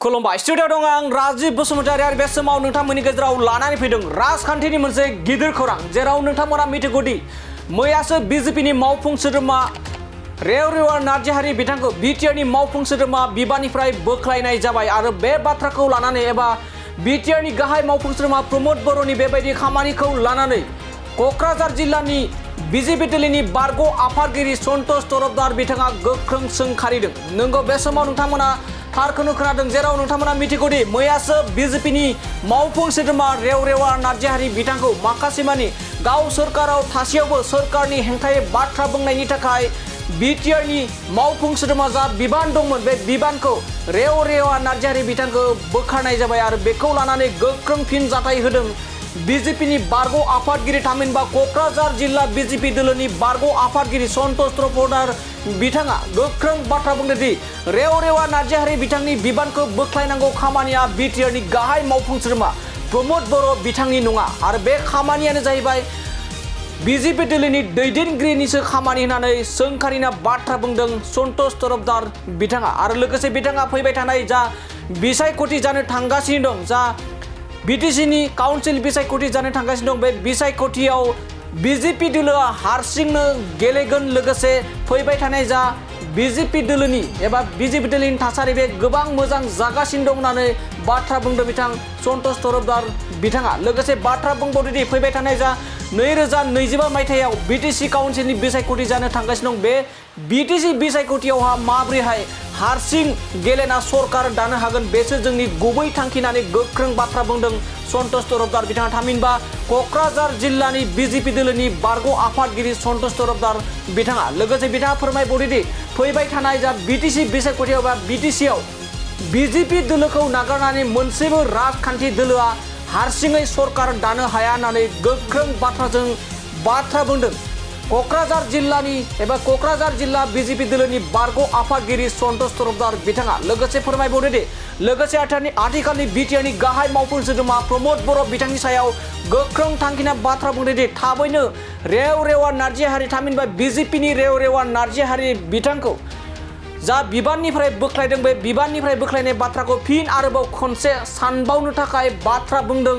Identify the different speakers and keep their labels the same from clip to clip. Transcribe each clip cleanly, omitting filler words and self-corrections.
Speaker 1: खुलुमबाय स्टुडिअ दं आं राजीव बसुमतारी आरो बे समाव नोंथांमोननि गेजेराव लानानै फैदों राजखान्थिनि मोनसे गिदिर खौरां जेराव नोंथांमोना मिथिगौदि मैयासो बिजेपिनि मावफुं सोद्रोमा रेवरेवा नार्जारी बिथांखौ बिटिआरनि मावफुं सोद्रोमा बिबाननिफ्राय बोख्लायनाय जाबाय आरो बे बाथ्राखौ लानानै एबा बिटिआरनि गाहाय मावफुं सोद्रोमा प्रमोद बर'नि बेबायदि खामानिखौ लानानै क'क्राझार जिल्लानि बिजेपि दलनि बारग' आफादगिरि सन्तोष तरफदार बिथाङा गोख्रों सोंखारिदों। नंगौ बे समाव नोंथांमोना थारखौनो खोनादों जेराव नोंथांमोना मिथिगौदि मैयासो बिजेपिनि मावफुं सोद्रोमा रेवरेवा नार्जारी बिथांखौ माखासेमानि गाव सोरखाराव थासेयावबो सोरखारनि हेंथायै बाथ्रा बुंनायनि थाखाय बिटिआरनि मावफुं सोद्रोमा जा बिबान दंमोन बे बिबानखौ रेवरेवा नार्जारी बिथांखौ बोखारनाय जाबाय आरो बेखौ लानानै गोख्रों फिनजाथाय होदों बिजेपिनि बारग' आफादगिरि थामहिनबा क'क्राझार जिल्ला बिजेपि दलनि बारग' आफादगिरि सन्तोष तरफदार बिथाङा गोख्रों बाथ्रा बुंदोंदि रेवरेवा नार्जारी बिथांनि बिबानखौ बोख्लायनांगौ खामानिया बिटिआरनि गाहाय मावफुं सोद्रोमा प्रमोद बर' बिथांनि नङा आरो बे खामानियानो जाहैबाय बिजेपि दलनि दैदेनगिरिनिसो खामानि होननानै सोंखारिना बाथ्रा बुंदों सन्तोष तरफदार बिथाङा आरो लोगोसे बिथाङा फैबाय थानाय जा बिसायख'थि जानो थांगासिनो दं जा बिटिसिनि काउन्सिल बिसायख'थि जानो थांगासिनो दं बे बिसायख'थियाव बिजेपि दलआ हारसिंनो गेलेगोन लोगोसे फैबाय थानाय जा बिजेपि दलनि एबा बिजेपि दलनि थासारि बे गोबां मोजां जागासिनो दं होननानै बाथ्रा बुंदों बिथां सन्तोष तरफदार बिथाङा लोगोसे बाथ्रा बुंबावदोंदि फैबाय थानाय जा 2025 मायथाइयाव बिटिसि काउन्सिलनि बिसायख'थि जानो थांगासिनो दं बे बिटिसि बिसायख'थियावहा माब्रैहाय हारसिं गेलेना सरकार दानो हागोन बेसो जोंनि गुबै थांखि होननानै गोख्रों बाथ्रा बुंदों सन्तोष तरफदार बिथाङा थामहिनबा क'क्राझार जिल्लानि बिजेपि दलनि बारग' आफादगिरि सन्तोष तरफदार बिथाङा लोगोसे बिथाङा फोरमायबावदोंदि फैबाय थानाय जा बिटिसि बिसायख'थियाव बा बिटिसिआव बिजेपि दलखौ नागारनानै मोनसेबो राजखान्थि दलआ हारसिङै सरकार दानो हाया होननानै गोख्रों बाथ्राजों बाथ्रा बुंदों क'क्राझार जिल्लानि एबा क'क्राझार जिल्ला बिजेपि दलनि बारग' आफादगिरि सन्तोष तरफदार बिथाङा लोगोसे फोरमायबावदोंदि लोगोसे आथिखालनि बिटिआरनि गाहाय मावफुं सोद्रोमा प्रमोद बर' बिथांनि सायाव गोख्रों थांखिना बाथ्रा बुंदोंदि थाबैनो रेवरेवा नार्जारी थामहिनबा बिजेपिनि रेवरेवा नार्जारी बिथांखौ जा बिबाननिफ्राय बोख्लायदों बे बिबाननिफ्राय बोख्लायनाय बाथ्राखौ फिन आरोबाव खनसे सानबावनो थाखाय बाथ्रा बुंदों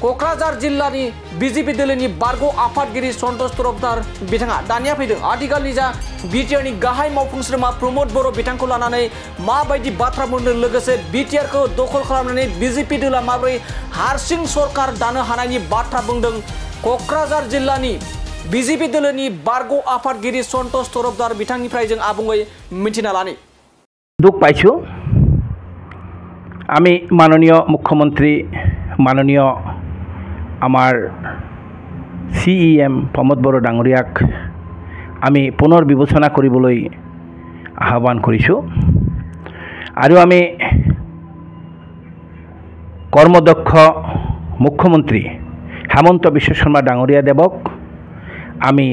Speaker 1: क'क्राझार जिल्लानि बिजेपि दलनि बारग' आफादगिरि सन्तोष तरफदार बिथाङा दानिया फैदों आथिखालनि जा बिटिआरनि गाहाय मावफुं सोद्रोमा प्रमोद बर' बिथांखौ लानानै माबायदि बाथ्रा बुंदों लोगोसे बिटिआरखौ दखल खालामनानै बिजेपि दलआ माबोरै हारसिं सरकार दानो हानायनि बाथ्रा बुंदों क'क्राझार जिल्लानि बिजेपि दलनि बारग' आफादगिरि सन्तोष तरफदार बिथांनिफ्राय जों आबुङै मिथिना लानि
Speaker 2: दुख पाइछु आमी माननीय मुख्यमंत्री माननीय आमार CEM प्रमोद बर' डांगरियाक आमी पुनर विवेचना करिबोलै आह्वान करिछु आरो आमी कर्मदक्ष मुख्यमंत्री हेमंत विश्व शर्मा डांगरिया देवक आमी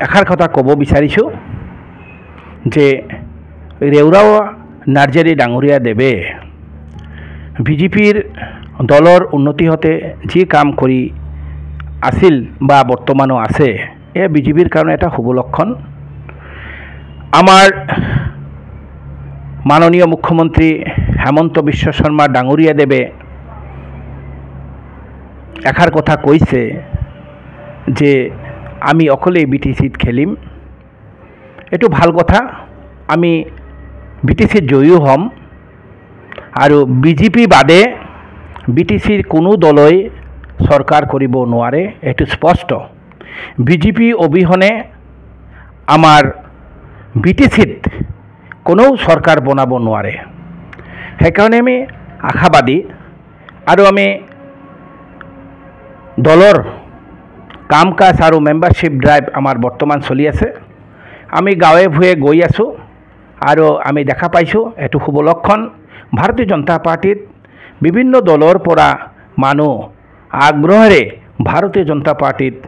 Speaker 2: एखार कथा कब विचारिछु जे रेवरेवा नार्जारी डांगरिया देवे बिजेपिर दलर उन्नति हते जी काम करी आसिल बा बर्तमानो आछे ए बिजेपिर कारणे एटा शुभ लक्षण आमार माननीय मुख्यमंत्री हेमंत विश्व शर्मा डांगरिया देवे एखार कथा कइसे जे आमी अकले बिटिसित खेलिम एटु भाल कथा आमी बिटिसित जयी हम आरो बिजेपि बादे बिटिसिर कोनो दलई सरकार करिब नोवारे एटु स्पष्ट बिजेपि अबिहने आमार बिटिसित कोनो सरकार बनाब नोवारे हेकारणे आमी आशाबादी आरो आमी दलर काम काज और मेम्बारशिप ड्राइव आमार बर्तमान चलि आछे आमी गाँवे भूए गई आसो आरो आमी देखा पाइछो एटु शुभ लक्षण भारतीय जनता पार्टीत विभिन्न दलर परा मानुह आग्रहेरे भारतीय जनता पार्टीत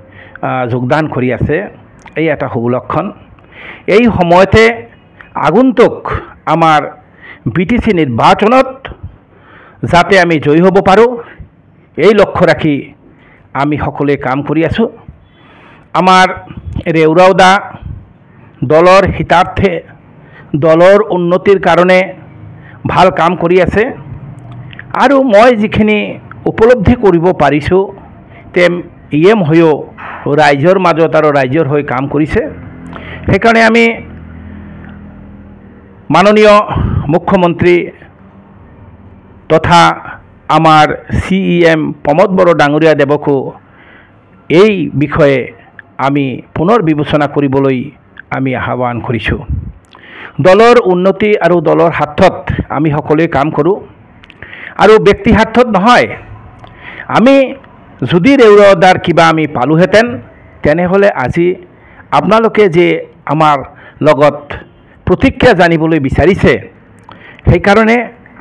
Speaker 2: योगदान करि आछे एई एटा शुभ लक्षण एई समयते आगुन्तुक आमार बिटिसि निर्वाचनत जाते आमी जयी हब पारो एई लक्ष्य राखि आमी सकलोए काम करि आछो आमार रेवरावदा दलर हितार्थे दलर उन्नतिर कारणे ভাল কাম কৰি আছে আৰু মই যিখিনি উপলব্ধি কৰিব পাৰিছোঁ তেম ইএম হৈও ৰাইজৰ মাজত আৰু ৰাইজৰ হৈ কাম কৰিছে। সেইকাৰণে আমি মাননীয় মুখ্যমন্ত্ৰী তথা আমাৰ CEM প্ৰমোদ বড়ো ডাঙৰীয়া দেৱকো এই বিষয়ে আমি পুনৰ বিবেচনা কৰিবলৈ আমি আহ্বান কৰিছোঁ। দলৰ উন্নতি আৰু দলৰ স্বাৰ্থত আমি সকলোৱে কাম কৰোঁ আৰু ব্যক্তি স্বাৰ্থত নহয়। আমি যদি ৰেউৰদাৰ কিবা আমি পালোহেঁতেন তেনেহ'লে আজি আপোনালোকে যে আমাৰ লগত প্ৰতিক্ৰিয়া জানিবলৈ বিচাৰিছে সেইকাৰণে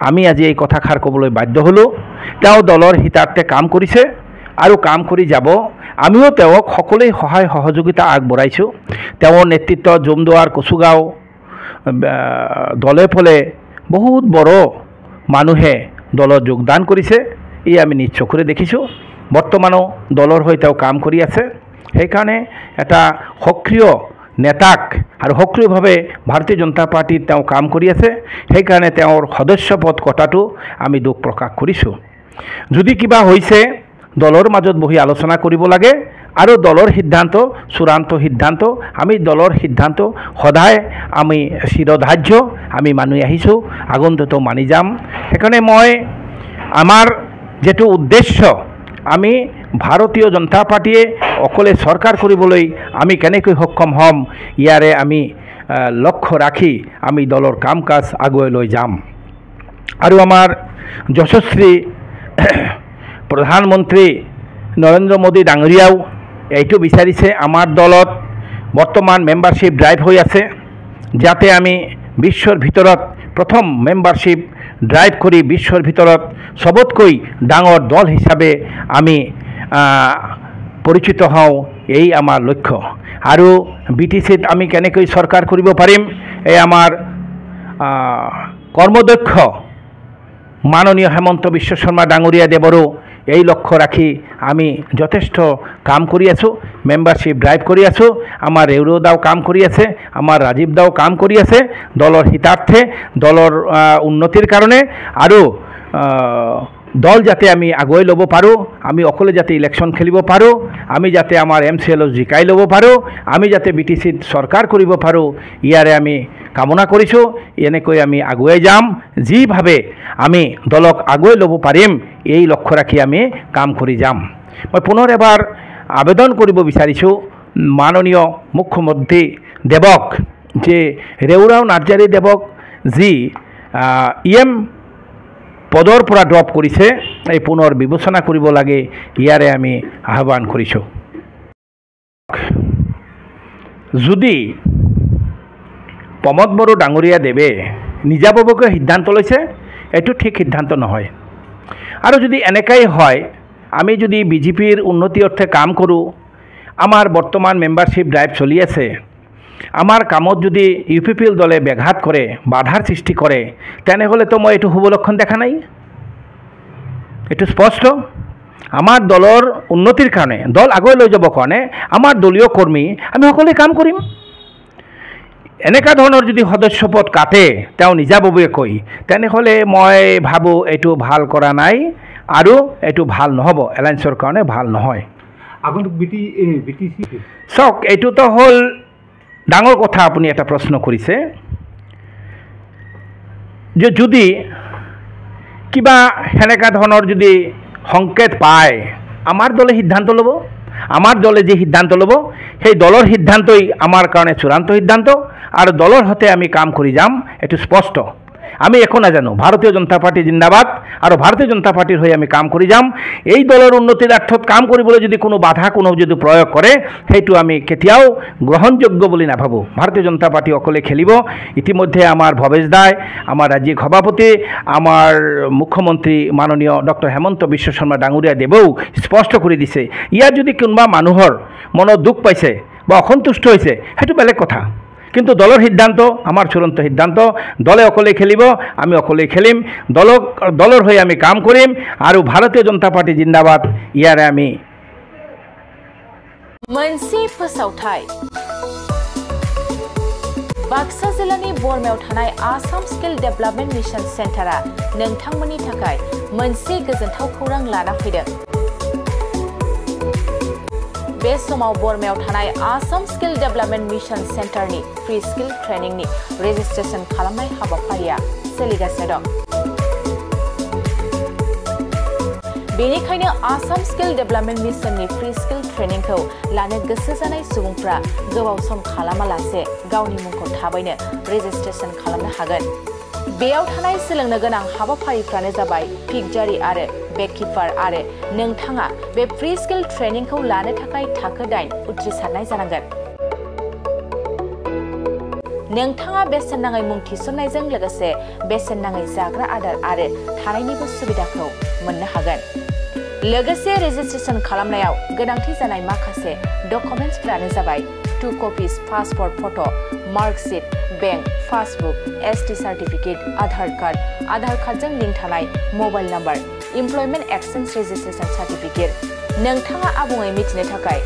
Speaker 2: আমি আজি এই কথাষাৰ ক'বলৈ বাধ্য হ'লোঁ। তেওঁ দলৰ হিতাৰ্থে কাম কৰিছে আৰু কাম কৰি যাব। আমিও তেওঁক সকলোৱে সহায় সহযোগিতা আগবঢ়াইছোঁ। তেওঁৰ নেতৃত্বত জুমদুৱাৰ কচুগাঁও দলে ফলে বহুত বড়ো মানুহে দলত যোগদান কৰিছে। ই আমি নিজ চকুৰে দেখিছোঁ। বৰ্তমানো দলৰ হৈ তেওঁ কাম কৰি আছে। সেইকাৰণে এটা সক্ৰিয় নেতাক আৰু সক্ৰিয়ভাৱে ভাৰতীয় জনতা পাৰ্টিত তেওঁ কাম কৰি আছে। সেইকাৰণে তেওঁৰ সদস্যপদ কটাটো আমি দুখ প্ৰকাশ কৰিছোঁ। যদি কিবা হৈছে দলৰ মাজত বহি আলোচনা কৰিব লাগে আৰু দলৰ সিদ্ধান্ত চূড়ান্ত সিদ্ধান্ত। আমি দলৰ সিদ্ধান্ত সদায় আমি চিৰধাৰ্য আমি মানি আহিছোঁ, আগন্তুটো মানি যাম। সেইকাৰণে মই আমাৰ যেটো উদ্দেশ্য আমি ভাৰতীয় জনতা পাৰ্টিয়ে অকলে চৰকাৰ কৰিবলৈ আমি কেনেকৈ সক্ষম হ'ম ইয়াৰে আমি লক্ষ্য ৰাখি আমি দলৰ কাম কাজ আগুৱাই লৈ যাম। আৰু আমাৰ যশস্বী প্ৰধানমন্ত্ৰী নৰেন্দ্ৰ মোদী ডাঙৰীয়াও এইটো বিচাৰিছে আমাৰ দলত বৰ্তমান মেম্বাৰশ্বিপ ড্ৰাইভ হৈ আছে, যাতে আমি বিশ্বৰ ভিতৰত প্ৰথম মেম্বাৰশ্বিপ ড্ৰাইভ কৰি বিশ্বৰ ভিতৰত সবতকৈ ডাঙৰ দল হিচাপে আমি পৰিচিত হওঁ। এই আমাৰ লক্ষ্য। আৰু BTCত আমি কেনেকৈ চৰকাৰ কৰিব পাৰিম এই আমাৰ কৰ্মদক্ষ মাননীয় হেমন্ত বিশ্ব শৰ্মা ডাঙৰীয়া দেৱৰো এই লক্ষ্য ৰাখি আমি যথেষ্ট কাম কৰি আছোঁ। মেম্বাৰশ্বিপ ড্ৰাইভ কৰি আছোঁ। আমাৰ ৰেউৰদাও কাম কৰি আছে, আমাৰ ৰাজীৱ দাও কাম কৰি আছে দলৰ হিতাৰ্থে, দলৰ উন্নতিৰ কাৰণে। আৰু দল যাতে আমি আগুৱাই ল'ব পাৰোঁ, আমি অকলে যাতে ইলেকশ্যন খেলিব পাৰোঁ, আমি যাতে আমাৰ MCLক জিকাই ল'ব পাৰোঁ, আমি যাতে BTCত চৰকাৰ কৰিব পাৰোঁ, ইয়াৰে আমি কামনা কৰিছোঁ। এনেকৈ আমি আগুৱাই যাম। যিভাৱে আমি দলক আগুৱাই ল'ব পাৰিম এই লক্ষ্য ৰাখি আমি কাম কৰি যাম। মই পুনৰ এবাৰ আবেদন কৰিব বিচাৰিছোঁ মাননীয় মুখ্যমন্ত্ৰী দেৱক যে ৰেউৰাও নাৰ্জাৰী দেৱক যি EM পদৰ পৰা ড্ৰপ কৰিছে এই পুনৰ বিবেচনা কৰিব লাগে, ইয়াৰে আমি আহ্বান কৰিছোঁ। যদি প্ৰমোদ বড়ো ডাঙৰীয়া দেৱে নিজাববীয়াকৈ সিদ্ধান্ত লৈছে এইটো ঠিক সিদ্ধান্ত নহয়। আৰু যদি এনেকাই হয় আমি যদি BJPৰ উন্নতি অৰ্থে কাম কৰোঁ, আমাৰ বৰ্তমান মেম্বাৰশ্বিপ ড্ৰাইভ চলি আছে, আমাৰ কামত যদি UPPL দলে ব্যাঘাত কৰে, বাধাৰ সৃষ্টি কৰে, তেনেহ'লেতো মই এইটো শুভ লক্ষণ দেখা নাই। এইটো স্পষ্ট। আমাৰ দলৰ উন্নতিৰ কাৰণে, দল আগুৱাই লৈ যাবৰ কাৰণে আমাৰ দলীয় কৰ্মী আমি সকলোৱে কাম কৰিম। এনেকুৱা ধৰণৰ যদি সদস্যপদ কাটে তেওঁ নিজাববীয়াকৈ, তেনেহ'লে মই ভাবোঁ এইটো ভাল কৰা নাই আৰু এইটো ভাল নহ'ব, এলায়েন্সৰ কাৰণে ভাল নহয়। BTC চাওক, এইটোতো হ'ল ডাঙৰ কথা। আপুনি এটা প্ৰশ্ন কৰিছে যে যদি কিবা সেনেকুৱা ধৰণৰ যদি সংকেত পায় আমাৰ দলে সিদ্ধান্ত ল'ব। আমাৰ দলে যি সিদ্ধান্ত ল'ব সেই দলৰ সিদ্ধান্তই আমাৰ কাৰণে চূড়ান্ত সিদ্ধান্ত আৰু দলৰ হতে আমি কাম কৰি যাম, এইটো স্পষ্ট। আমি একো নাজানো। ভাৰতীয় জনতা পাৰ্টি জিন্দাবাদ আৰু ভাৰতীয় জনতা পাৰ্টিৰ হৈ আমি কাম কৰি যাম। এই দলৰ উন্নতিৰ অৰ্থত কাম কৰিবলৈ যদি কোনো বাধা কোনো যদি প্ৰয়োগ কৰে সেইটো আমি কেতিয়াও গ্ৰহণযোগ্য বুলি নাভাবোঁ। ভাৰতীয় জনতা পাৰ্টি অকলে খেলিব। ইতিমধ্যে আমাৰ ভৱেশ দাই, আমাৰ ৰাজ্যিক সভাপতি, আমাৰ মুখ্যমন্ত্ৰী মাননীয় ডক্টৰ হেমন্ত বিশ্ব শৰ্মা ডাঙৰীয়া দেৱেও স্পষ্ট কৰি দিছে। ইয়াত যদি কোনোবা মানুহৰ মনত দুখ পাইছে বা অসন্তুষ্ট হৈছে সেইটো বেলেগ কথা, কিন্তু দলৰ সিদ্ধান্ত আমাৰ চূড়ান্ত সিদ্ধান্ত। দলে অকলে খেলিব, আমি অকলে খেলিম। দলৰ হৈ আমি কাম কৰিম আৰু ভাৰতীয় জনতা পাৰ্টি জিন্দাবাদ ইয়াৰে আমি
Speaker 3: मोनसे फोसावथाय बाक्सा जिल्लानि बरमायाव थानाय आसाम स्किल डेभेलपमेन्ट मिशन सेन्टारा नोंथांमोननि थाखाय मोनसे गोजोनथाव खौरां लाना फैदों। बे समाव बरमायाव थानाय आसाम स्किल डेभेलपमेन्ट मिशन सेन्टारनि फ्री स्किल ट्रेनिंनि रेजिस्ट्रेशन खालामनाय हाबाफारिया सोलिगासिनो दं। बेनिखायनो आसाम स्किल डेभेलपमेन्ट मिशननि फ्री स्किल ट्रेनिंखौ लानो गोसो जानाय सुबुंफ्रा गोबाव सम खालामालासे गावनि मुंखौ थाबैनो रेजिस्ट्रेशन खालामनो हागोन। बेयाव थानाय सोलोंनो गोनां हाबाफारिफ्रानो जाबाय पिकजारि आरो बेककीपार आरो नोंथाङा बे फ्री स्किल ट्रेनिंखौ लानो थाखाय थाखो 8 उथ्रिसारनाय जानांगोन। नोंथाङा बेसेन नाङै मुं थिसननायजों लोगोसे बेसेन नाङै जाग्रा आदार आरो थानायनिबो सुबिदाखौ मोननो हागोन। लोगोसे रेजिस्ट्रेशन खालामनायाव गोनांथि जानाय माखासे डकुमेन्ट्सफोरानो जाबाय 2 copies passport photo, marksheet, bank passbook, ST certificate, Aadhaar कार्डजों लिंक थानाय mobile number, employment exchange registration certificate. नोंथाङा आबुङै मिथिनो थाखाय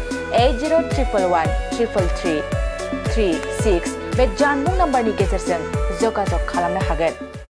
Speaker 3: 8011133336 बे जानबुं नम्बरनि गेजेरजों जगाजग खालामनो हागोन।